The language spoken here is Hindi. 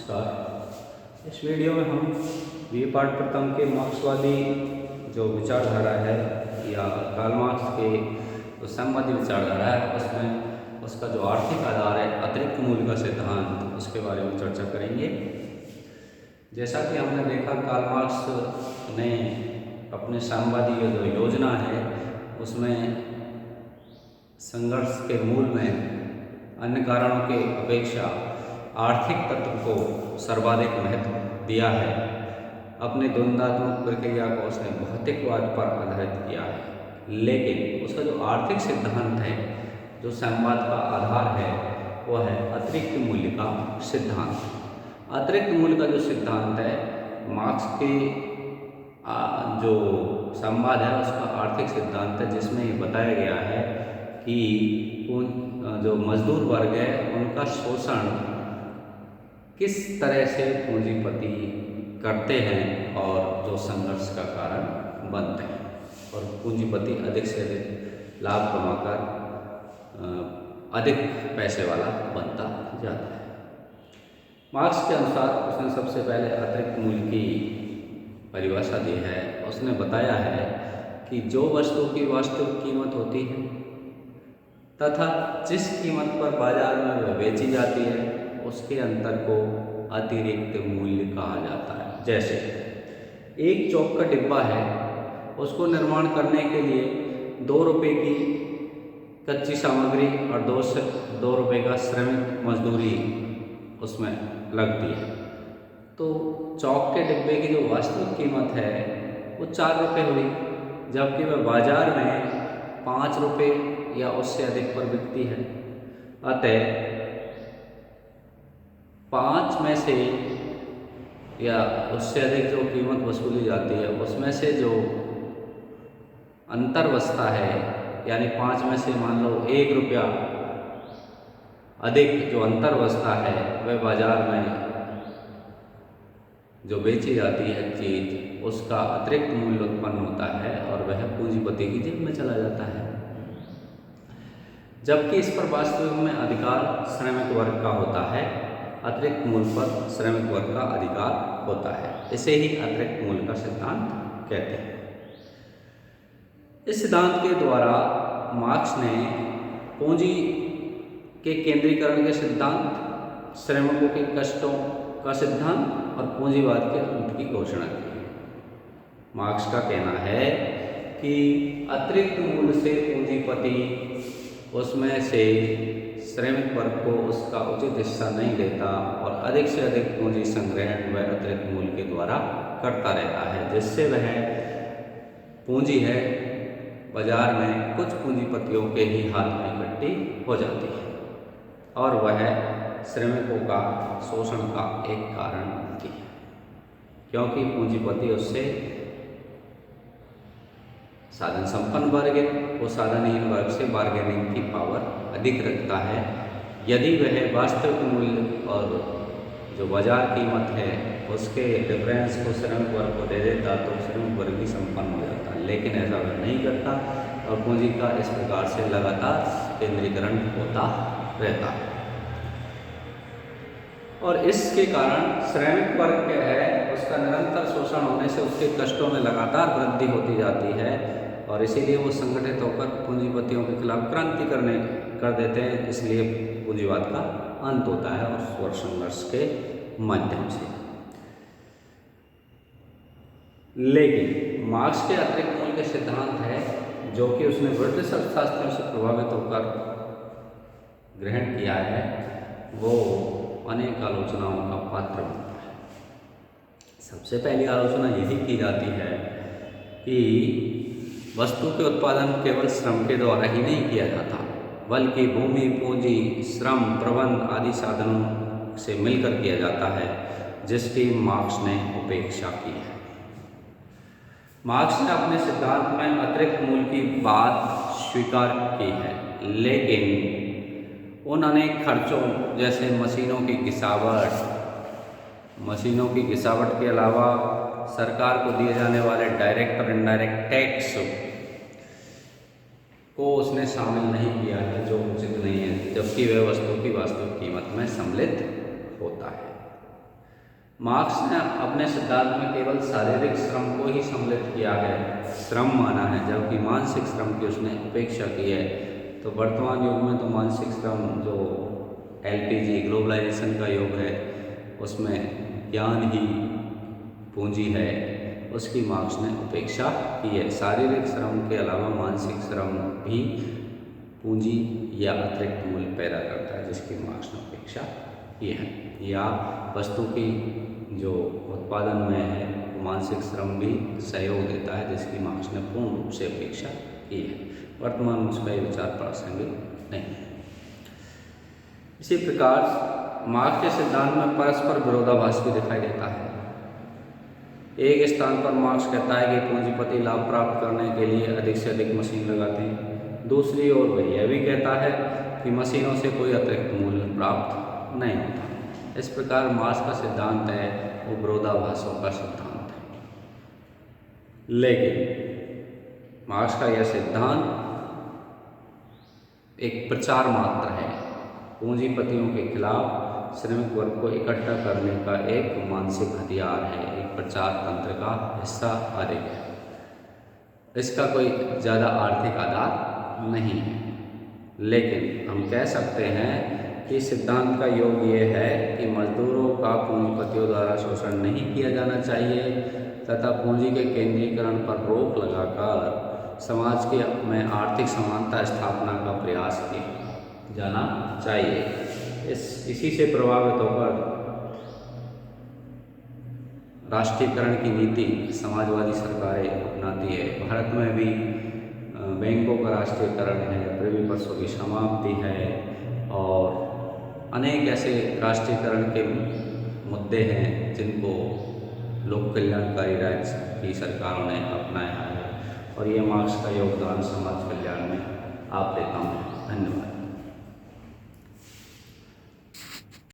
नमस्कार। इस वीडियो में हम बी पाठ प्रथम के मार्क्सवादी जो विचारधारा है या कार्ल मार्क्स के जो साम्यवादी विचारधारा है उसमें उसका जो आर्थिक आधार है अतिरिक्त मूल्य का सिद्धांत, उसके बारे में चर्चा करेंगे। जैसा कि हमने देखा, कार्ल मार्क्स ने अपने साम्यवादी जो योजना है उसमें संघर्ष के मूल में अन्य कारणों के अपेक्षा आर्थिक तत्व को सर्वाधिक महत्व दिया है। अपने द्वंद्वात्मक प्रक्रिया को उसने भौतिकवाद पर आधारित किया है, लेकिन उसका जो आर्थिक सिद्धांत है, जो साम्यवाद का आधार है, वह है अतिरिक्त मूल्य का सिद्धांत। अतिरिक्त मूल्य का जो सिद्धांत है, मार्क्स के जो साम्यवाद है उसका आर्थिक सिद्धांत है, जिसमें ये बताया गया है कि जो मजदूर वर्ग है उनका शोषण किस तरह से पूंजीपति करते हैं और जो संघर्ष का कारण बनते हैं, और पूंजीपति अधिक से अधिक लाभ कमाकर अधिक पैसे वाला बनता जाता है। मार्क्स के अनुसार उसने सबसे पहले अतिरिक्त मूल्य की परिभाषा दी है। उसने बताया है कि जो वस्तु की वास्तविक कीमत होती है तथा जिस कीमत पर बाजार में वह बेची जाती है, उसके अंतर को अतिरिक्त मूल्य कहा जाता है। जैसे एक चौक का डिब्बा है, उसको निर्माण करने के लिए 2 रुपये की कच्ची सामग्री और 2 रुपये का श्रमिक मजदूरी उसमें लगती है, तो चौक के डिब्बे की जो वास्तविक कीमत है वो 4 रुपये हुई, जबकि वह बाजार में 5 रुपये या उससे अधिक पर बिकती है। अतः 5 में से या उससे अधिक जो कीमत वसूली जाती है उसमें से जो अंतर बचता है, यानी 5 में से मान लो 1 रुपया अधिक जो अंतर बचता है, वह बाजार में जो बेची जाती है चीज़, उसका अतिरिक्त मूल्य उत्पन्न होता है और वह पूंजीपति की जेब में चला जाता है। जबकि इस पर वास्तविक में अधिकार श्रमिक वर्ग का होता है। अतिरिक्त मूल्य पर श्रमिक वर्ग का अधिकार होता है। इसे ही अतिरिक्त मूल्य का सिद्धांत कहते हैं। इस सिद्धांत के द्वारा मार्क्स ने पूंजी के केंद्रीकरण के सिद्धांत, श्रमिकों के कष्टों का सिद्धांत और पूंजीवाद के अंत की घोषणा की। मार्क्स का कहना है कि अतिरिक्त मूल्य से पूंजीपति उसमें से श्रमिक वर्ग को उसका उचित हिस्सा नहीं देता और अधिक से अधिक पूंजी संग्रहण वह अतिरिक्त मूल्य के द्वारा करता रहता है, जिससे वह पूंजी है बाजार में कुछ पूंजीपतियों के ही हाथ में इकट्ठी हो जाती है और वह श्रमिकों का शोषण का एक कारण बनती है, क्योंकि पूंजीपति उससे साधन संपन्न वर्ग है, वो साधनहीन वर्ग से बार्गेनिंग की पावर अधिक रखता है। यदि वह वास्तविक मूल्य और जो बाजार कीमत है उसके डिफरेंस को श्रमिक वर्ग को दे देता तो श्रमिक वर्ग ही संपन्न हो जाता, लेकिन ऐसा वह नहीं करता और पूंजी का इस प्रकार से लगातार केंद्रीकरण होता रहता है। और इसके कारण श्रमिक वर्ग के है उसका निरंतर शोषण होने से उसके कष्टों में लगातार वृद्धि होती जाती है और इसीलिए वो संगठित होकर पूंजीपतियों के खिलाफ क्रांति कर देते हैं। इसलिए पूंजीवाद का अंत होता है उस वर्ग संघर्ष के माध्यम से। लेकिन मार्क्स के अतिरिक्त मूल्य के सिद्धांत है, जो कि उसने ब्रिटिश अर्थशास्त्रियों से प्रभावित होकर ग्रहण किया है, वो अनेक आलोचनाओं का पात्र बनता है। सबसे पहली आलोचना यही की जाती है कि वस्तु के उत्पादन केवल श्रम के द्वारा ही नहीं किया जाता, बल्कि भूमि, पूंजी, श्रम, प्रबंध आदि साधनों से मिलकर किया जाता है, जिसकी मार्क्स ने उपेक्षा की है। मार्क्स ने अपने सिद्धांत में अतिरिक्त मूल्य की बात स्वीकार की है, लेकिन उन अनेक खर्चों जैसे मशीनों की घिसावट के अलावा सरकार को दिए जाने वाले डायरेक्ट और इनडायरेक्ट टैक्स को उसने शामिल नहीं किया है, जो उचित नहीं है, जबकि वह वस्तु की वास्तविक कीमत में सम्मिलित होता है। मार्क्स ने अपने सिद्धांत में केवल शारीरिक श्रम को ही सम्मिलित किया है, श्रम माना है, जबकि मानसिक श्रम की उसने उपेक्षा की है। तो वर्तमान युग में तो मानसिक श्रम जो एलपीजी ग्लोबलाइजेशन का युग है, उसमें ज्ञान ही पूंजी है, उसकी मार्क्स ने उपेक्षा की है। शारीरिक श्रम के अलावा मानसिक श्रम भी पूंजी या अतिरिक्त मूल्य पैदा करता है, जिसकी मार्क्स ने उपेक्षा की है। या वस्तु की जो उत्पादन में है, मानसिक श्रम भी सहयोग देता है, जिसकी मार्क्स ने पूर्ण रूप से उपेक्षा की है। वर्तमान में उसका विचार प्रासंगिक नहीं। इसी प्रकार मार्क्स के सिद्धांत में परस्पर विरोधाभास भी दिखाई देता है। एक स्थान पर मार्क्स कहता है कि पूंजीपति लाभ प्राप्त करने के लिए अधिक से अधिक मशीन लगाते हैं, दूसरी ओर वह यह भी कहता है कि मशीनों से कोई अतिरिक्त मूल्य प्राप्त नहीं होता। इस प्रकार मार्क्स का सिद्धांत है वो विरोधाभासों का सिद्धांत है। लेकिन मार्क्स का यह सिद्धांत एक प्रचार मात्र है, पूंजीपतियों के खिलाफ श्रमिक वर्ग को इकट्ठा करने का एक मानसिक हथियार है, एक प्रचार तंत्र का हिस्सा अधिक है। इसका कोई ज़्यादा आर्थिक आधार नहीं है। लेकिन हम कह सकते हैं कि सिद्धांत का योग ये है कि मजदूरों का पूंजीपतियों द्वारा शोषण नहीं किया जाना चाहिए तथा पूंजी के केंद्रीकरण पर रोक लगाकर समाज के में आर्थिक समानता स्थापना का प्रयास किया जाना चाहिए। इसी से प्रभावित होकर राष्ट्रीयकरण की नीति समाजवादी सरकारें अपनाती है। भारत में भी बैंकों का राष्ट्रीयकरण है, प्रीवी पर्सों की समाप्ति है और अनेक ऐसे राष्ट्रीयकरण के मुद्दे हैं जिनको लोक कल्याणकारी राज्य की सरकारों ने अपनाया है और ये मार्क्स का योगदान समाज कल्याण में आप देता हूँ। धन्यवाद।